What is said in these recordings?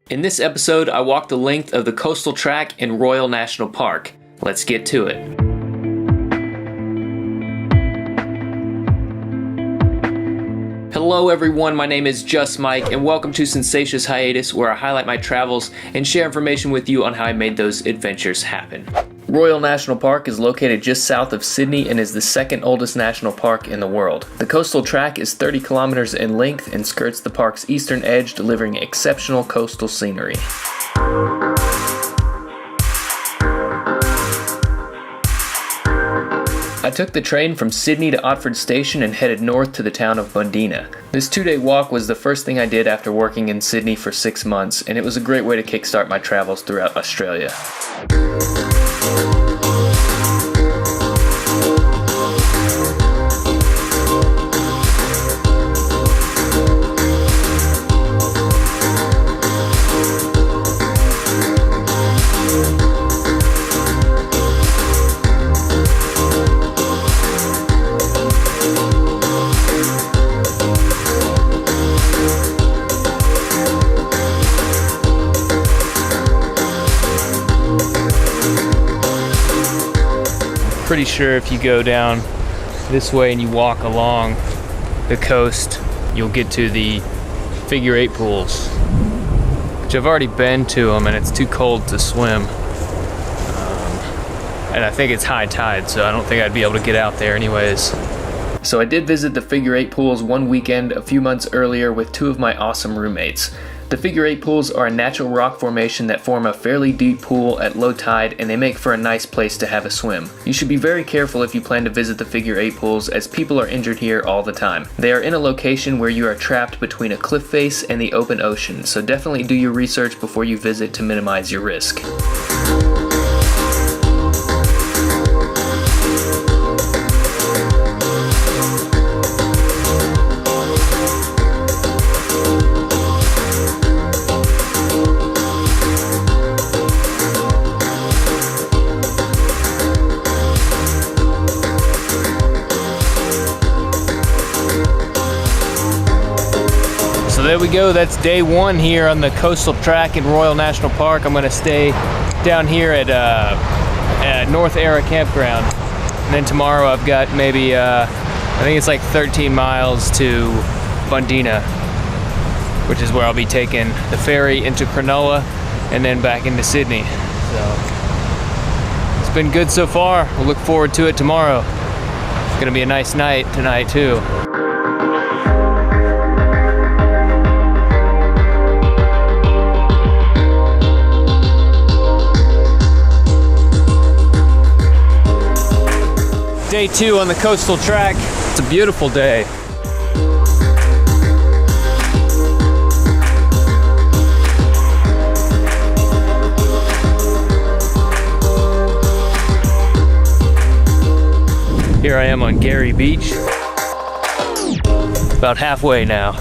In this episode, I walked the length of the coastal track in Royal National Park. Let's get to it. Hello everyone, my name is Just Mike, and welcome to Sensacious Hiatus, where I highlight my travels and share information with you on how I made those adventures happen. Royal National Park is located just south of Sydney and is the second oldest national park in the world. The coastal track is 30 kilometers in length and skirts the park's eastern edge, delivering exceptional coastal scenery. I took the train from Sydney to Otford Station and headed north to the town of Bundeena. This 2-day walk was the first thing I did after working in Sydney for 6 months, and it was a great way to kickstart my travels throughout Australia. Pretty sure if you go down this way and you walk along the coast, you'll get to the figure 8 pools, which I've already been to them and it's too cold to swim. And I think it's high tide, so I don't think I'd be able to get out there anyways. So I did visit the figure 8 pools one weekend a few months earlier with 2 of my awesome roommates. The figure 8 pools are a natural rock formation that form a fairly deep pool at low tide, and they make for a nice place to have a swim. You should be very careful if you plan to visit the figure 8 pools, as people are injured here all the time. They are in a location where you are trapped between a cliff face and the open ocean, so definitely do your research before you visit to minimize your risk. So there we go, that's day 1 here on the coastal track in Royal National Park. I'm gonna stay down here at North Era Campground. And then tomorrow I've got maybe, I think it's like 13 miles to Bundeena, which is where I'll be taking the ferry into Cronulla and then back into Sydney. So it's been good so far. We'll look forward to it tomorrow. It's gonna be a nice night tonight too. Day 2 on the coastal track. It's a beautiful day. Here I am on Gary Beach. About halfway now.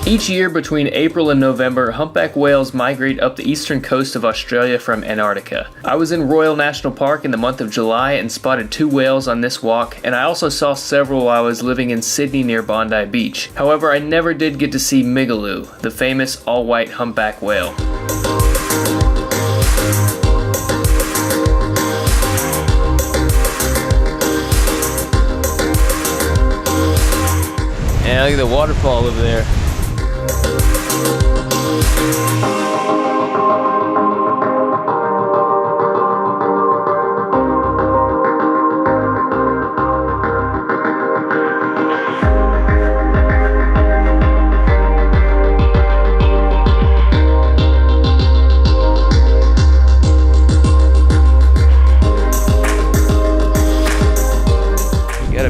Each year between April and November, humpback whales migrate up the eastern coast of Australia from Antarctica. I was in Royal National Park in the month of July and spotted 2 whales on this walk, and I also saw several while I was living in Sydney near Bondi Beach. However, I never did get to see Migaloo, the famous all-white humpback whale. Yeah, look at the waterfall over there.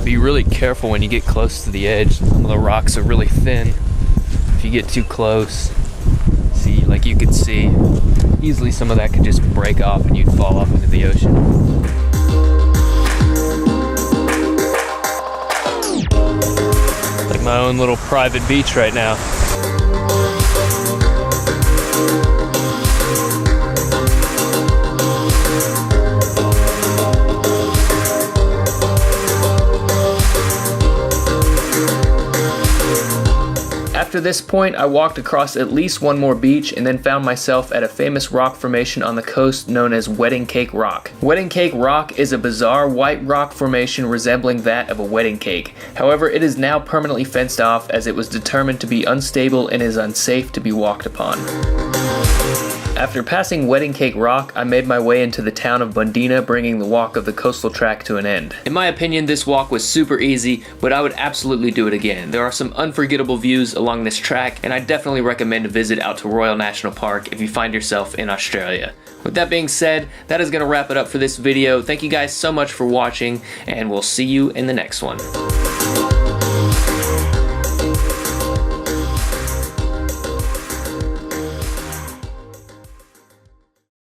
Be really careful when you get close to the edge. The rocks are really thin. If you get too close, see, like you could see, easily some of that could just break off and you'd fall off into the ocean. Like my own little private beach right now. After this point, I walked across at least one more beach and then found myself at a famous rock formation on the coast known as Wedding Cake Rock. Wedding Cake Rock is a bizarre white rock formation resembling that of a wedding cake. However, it is now permanently fenced off as it was determined to be unstable and is unsafe to be walked upon. After passing Wedding Cake Rock, I made my way into the town of Bundina, bringing the walk of the coastal track to an end. In my opinion, this walk was super easy, but I would absolutely do it again. There are some unforgettable views along this track, and I definitely recommend a visit out to Royal National Park if you find yourself in Australia. With that being said, that is going to wrap it up for this video. Thank you guys so much for watching, and we'll see you in the next one.